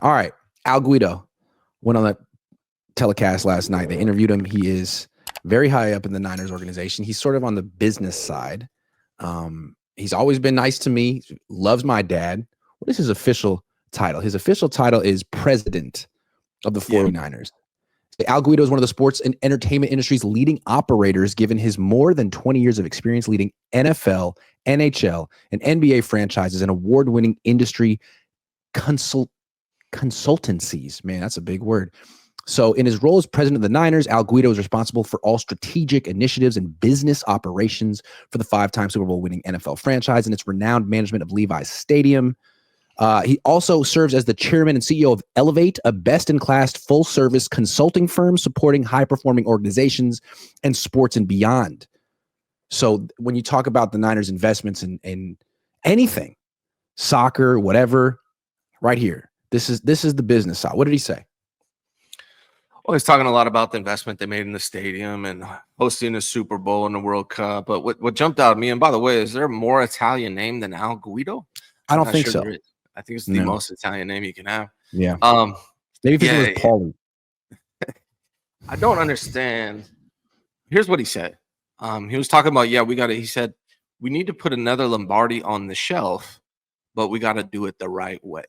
All right. Al Guido went on that telecast last night. They interviewed him. He is very high up in the Niners organization. He's sort of on the business side. He's always been nice to me, loves my dad. What is his official title? His official title is president of the 49ers. Al Guido is one of the sports and entertainment industry's leading operators, given his more than 20 years of experience leading NFL, NHL, and NBA franchises and award-winning industry consultancies. Man, that's a big word. So in his role as president of the Niners, Al Guido is responsible for all strategic initiatives and business operations for the 5-time Super Bowl winning NFL franchise and its renowned management of Levi's Stadium. He also serves as the chairman and CEO of Elevate, a best-in-class full-service consulting firm supporting high-performing organizations and sports and beyond. So when you talk about the Niners' investments in anything, soccer, whatever, right here, this is the business side. What did he say? Well, he's talking a lot about the investment they made in the stadium and hosting a Super Bowl and the World Cup. But what jumped out at me, and by the way, is there a more Italian name than Al Guido? I don't think so. I think it's the most Italian name you can have. Yeah. Maybe if his name was Paulie. I don't understand. Here's what he said. He was talking about, he said, we need to put another Lombardi on the shelf, but we got to do it the right way.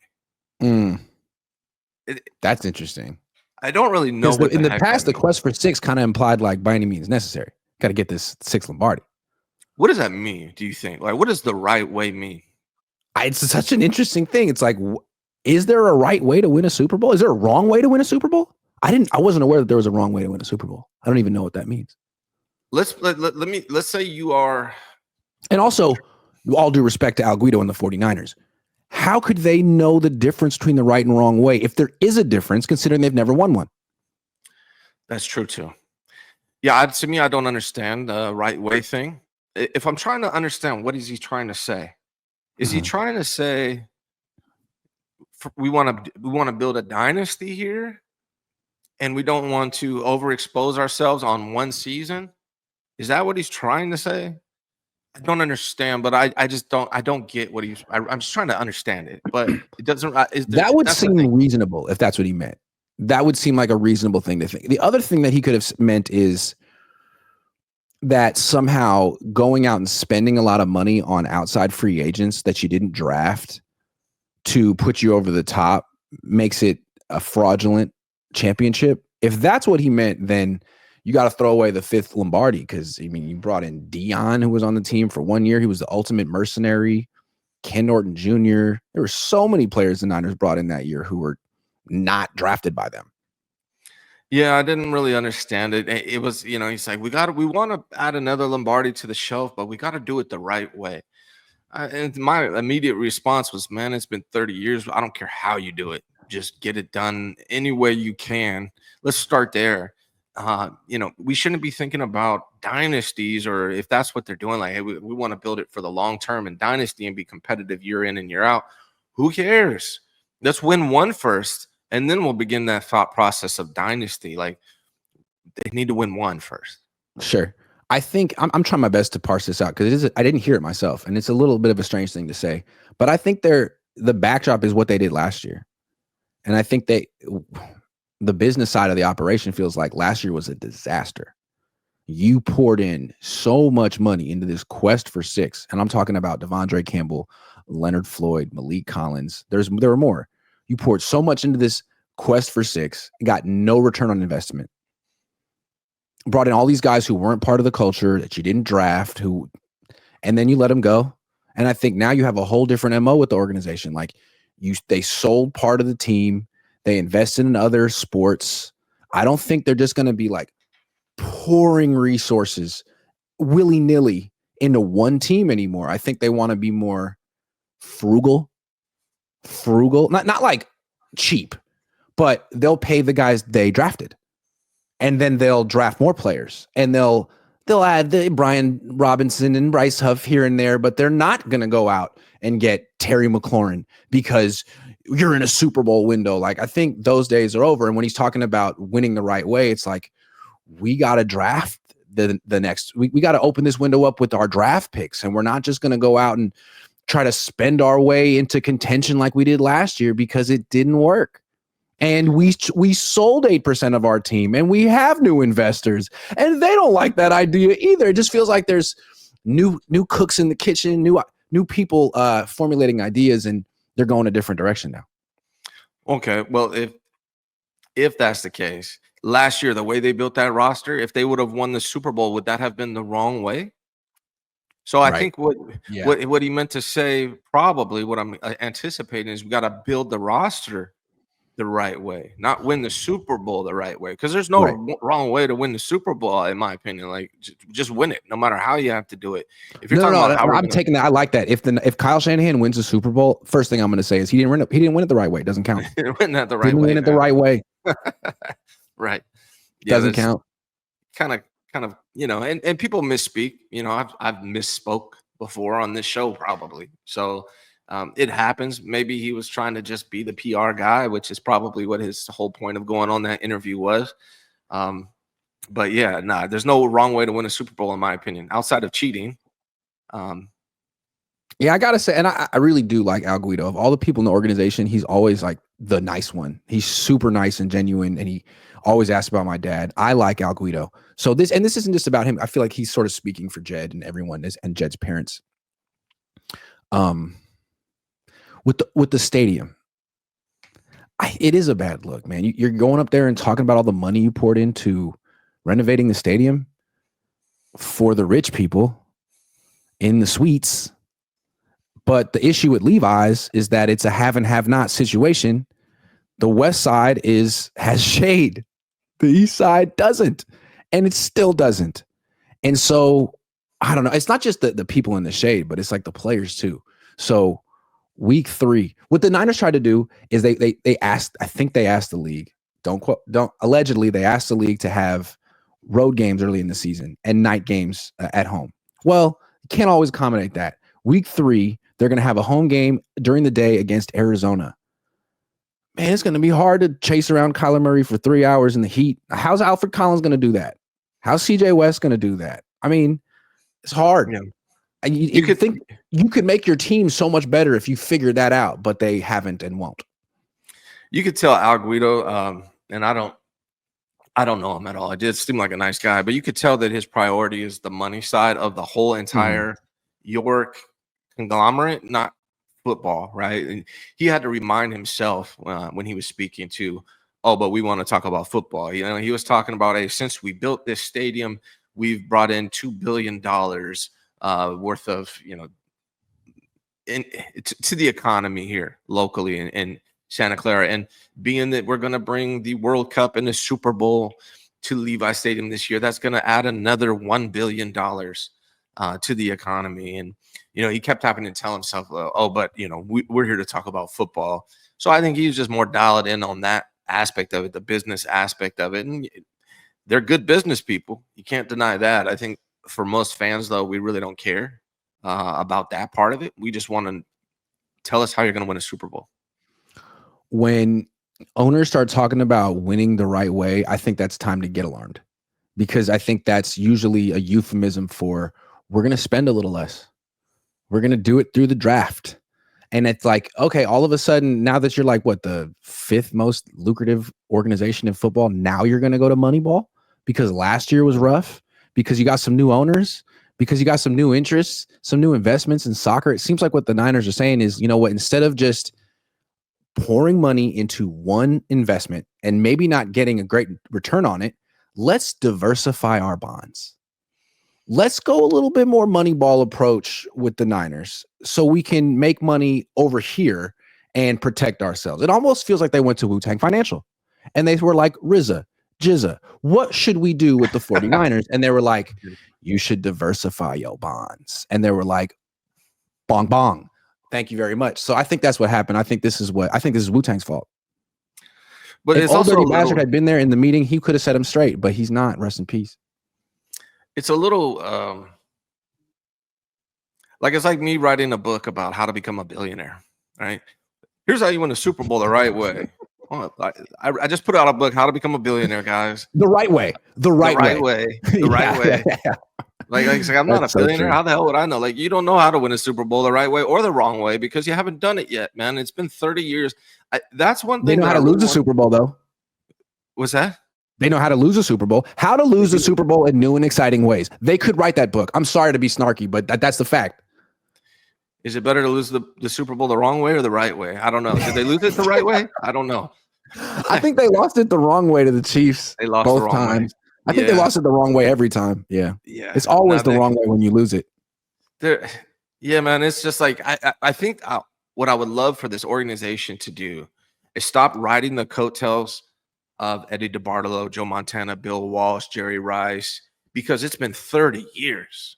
That's interesting. I don't really know. In the past, the quest for 6 kind of implied like by any means necessary. Got to get this 6 Lombardi. What does that mean, do you think? Like, what does the right way mean? It's such an interesting thing. It's like, is there a right way to win a Super Bowl? Is there a wrong way to win a Super Bowl? I wasn't aware that there was a wrong way to win a Super Bowl. I don't even know what that means. Let's say you are. And also, all due respect to Al Guido and the 49ers, how could they know the difference between the right and wrong way if there is a difference, considering they've never won one? That's true too. Yeah, to me, I don't understand the right way thing. If I'm trying to understand, what is he trying to say? Is he trying to say we want to build a dynasty here, and we don't want to overexpose ourselves on one season? Is that what he's trying to say? I don't understand, but I don't get what I'm just trying to understand it, but it doesn't. That would seem reasonable if that's what he meant. That would seem like a reasonable thing to think. The other thing that he could have meant is that somehow going out and spending a lot of money on outside free agents that you didn't draft to put you over the top makes it a fraudulent championship. If that's what he meant, then you got to throw away the 5th Lombardi, because, I mean, you brought in Dion, who was on the team for 1 year. He was the ultimate mercenary. Ken Norton Jr. There were so many players the Niners brought in that year who were not drafted by them. Yeah, I didn't really understand it. It was, he's like, we want to add another Lombardi to the shelf, but we got to do it the right way. And my immediate response was, man, it's been 30 years. I don't care how you do it. Just get it done any way you can. Let's start there. We shouldn't be thinking about dynasties, or if that's what they're doing, like, hey, we want to build it for the long term and dynasty and be competitive year in and year out. Who cares? Let's win one first, and then we'll begin that thought process of dynasty. Like, they need to win one first. Sure. I think I'm trying my best to parse this out, because I didn't hear it myself, and it's a little bit of a strange thing to say, but I think the backdrop is what they did last year. And I think the business side of the operation feels like last year was a disaster. You poured in so much money into this quest for 6. And I'm talking about Devondre Campbell, Leonard Floyd, Malik Collins. There were more. You poured so much into this quest for 6 and got no return on investment. Brought in all these guys who weren't part of the culture, that you didn't draft, and then you let them go. And I think now you have a whole different MO with the organization. Like, they sold part of the team. They invested in other sports. I don't think they're just going to be like pouring resources willy-nilly into one team anymore. I think they want to be more frugal, not like cheap, but they'll pay the guys they drafted, and then they'll draft more players, and they'll add the Brian Robinson and Bryce Huff here and there, but they're not going to go out and get Terry McLaurin because you're in a Super Bowl window. Like, I think those days are over. And when he's talking about winning the right way, it's like, we got to draft the next, we got to open this window up with our draft picks. And we're not just going to go out and try to spend our way into contention like we did last year, because it didn't work. And we sold 8% of our team, and we have new investors, and they don't like that idea either. It just feels like there's new cooks in the kitchen, new people formulating ideas, and they're going a different direction now. Okay, well, if that's the case, last year the way they built that roster, if they would have won the Super Bowl, would that have been the wrong way? So I think what he meant to say, probably what I'm anticipating, is we got to build the roster the right way, not win the Super Bowl the right way. Because there's no wrong way to win the Super Bowl, in my opinion. Like, just win it, no matter how you have to do it. If you're talking about how I'm taking that. I like that. If Kyle Shanahan wins the Super Bowl, first thing I'm going to say is he didn't win it the right way. It doesn't count. He didn't win that the right way. Win it the right way. Right. Yeah, doesn't count. Kind of, and people misspeak. I've misspoke before on this show, probably. So it happens. Maybe he was trying to just be the PR guy, which is probably what his whole point of going on that interview was. But yeah, there's no wrong way to win a Super Bowl, in my opinion, outside of cheating. Yeah, I gotta say, and I really do like Al Guido. Of all the people in the organization, he's always like the nice one. He's super nice and genuine, and he always asks about my dad. I like Al Guido. So this isn't just about him. I feel like he's sort of speaking for Jed and everyone and Jed's parents. With the stadium, it is a bad look, man. You're going up there and talking about all the money you poured into renovating the stadium for the rich people in the suites. But the issue with Levi's is that it's a have and have not situation. The west side has shade. The east side doesn't. And it still doesn't. And so, I don't know. It's not just the people in the shade, but it's like the players too. So week 3, what the Niners tried to do is they asked, I think they asked the league, allegedly they asked the league to have road games early in the season and night games at home. Well, you can't always accommodate that. Week 3, they're going to have a home game during the day against Arizona. Man, it's going to be hard to chase around Kyler Murray for 3 hours in the heat. How's Alfred Collins going to do that? How's CJ West going to do that? I mean, it's hard. Yeah. You could think you could make your team so much better if you figured that out, but they haven't and won't. You could tell Al Guido, and I don't know him at all. It did seem like a nice guy, but you could tell that his priority is the money side of the whole entire York conglomerate, not football, right? And he had to remind himself when he was speaking to, but we want to talk about football. He was talking about, since we built this stadium, we've brought in $2 billion worth of, to the economy here locally in Santa Clara. And being that we're going to bring the World Cup and the Super Bowl to Levi Stadium this year, that's going to add another $1 billion to the economy. And, he kept having to tell himself, but, we're here to talk about football. So I think he was just more dialed in on that aspect of it, the business aspect of it. And they're good business people. You can't deny that. I think for most fans, though, we really don't care about that part of it. We just want to tell us how you're going to win a Super Bowl. When owners start talking about winning the right way, I think that's time to get alarmed, because I think that's usually a euphemism for we're going to spend a little less. We're going to do it through the draft. And it's like, okay, all of a sudden, now that you're like, the 5th most lucrative organization in football, now you're going to go to Moneyball because last year was rough, because you got some new owners, because you got some new interests, some new investments in soccer. It seems like what the Niners are saying is, instead of just pouring money into one investment and maybe not getting a great return on it, let's diversify our bonds. Let's go a little bit more Moneyball approach with the Niners so we can make money over here and protect ourselves. It almost feels like they went to Wu-Tang Financial and they were like, RZA, Jizza, what should we do with the 49ers? And they were like, you should diversify your bonds. And they were like, bong, bong. Thank you very much. So I think that's what happened. I think this is Wu-Tang's fault. But if Old Dirty Bastard had been there in the meeting, he could have set him straight, but he's not. Rest in peace. It's a little it's like me writing a book about how to become a billionaire, right? Here's how you win a Super Bowl the right way. I just put out a book, How to Become a Billionaire, guys. The right way. The right way. The right way. Like I'm not a billionaire. How the hell would I know? Like, you don't know how to win a Super Bowl the right way or the wrong way because you haven't done it yet, man. It's been 30 years. That's one They thing know that how I to really lose a want. Super Bowl, though. What's that? They know how to lose a Super Bowl. How to lose a Super Bowl in new and exciting ways. They could write that book. I'm sorry to be snarky, but that's the fact. Is it better to lose the Super Bowl the wrong way or the right way? I don't know. Did they lose it the right way? I don't know. I think they lost it the wrong way to the Chiefs. They lost the both wrong way. times. I think they lost it the wrong way every time. Yeah. Yeah. It's always the wrong way when you lose it. Yeah, man. It's just like I think what I would love for this organization to do is stop riding the coattails of Eddie DeBartolo, Joe Montana, Bill Walsh, Jerry Rice, because it's been 30 years.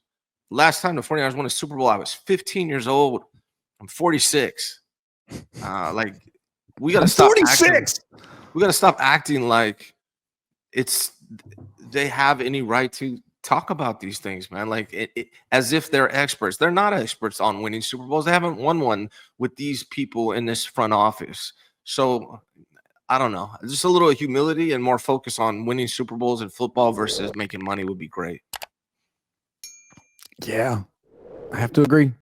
Last time the 49ers won a Super Bowl, I was 15 years old. I'm 46. Like we got to stop 46. We got to stop acting like they have any right to talk about these things, man. Like as if they're experts. They're not experts on winning Super Bowls. They haven't won one with these people in this front office. So I don't know. Just a little humility and more focus on winning Super Bowls in football versus making money would be great. Yeah, I have to agree.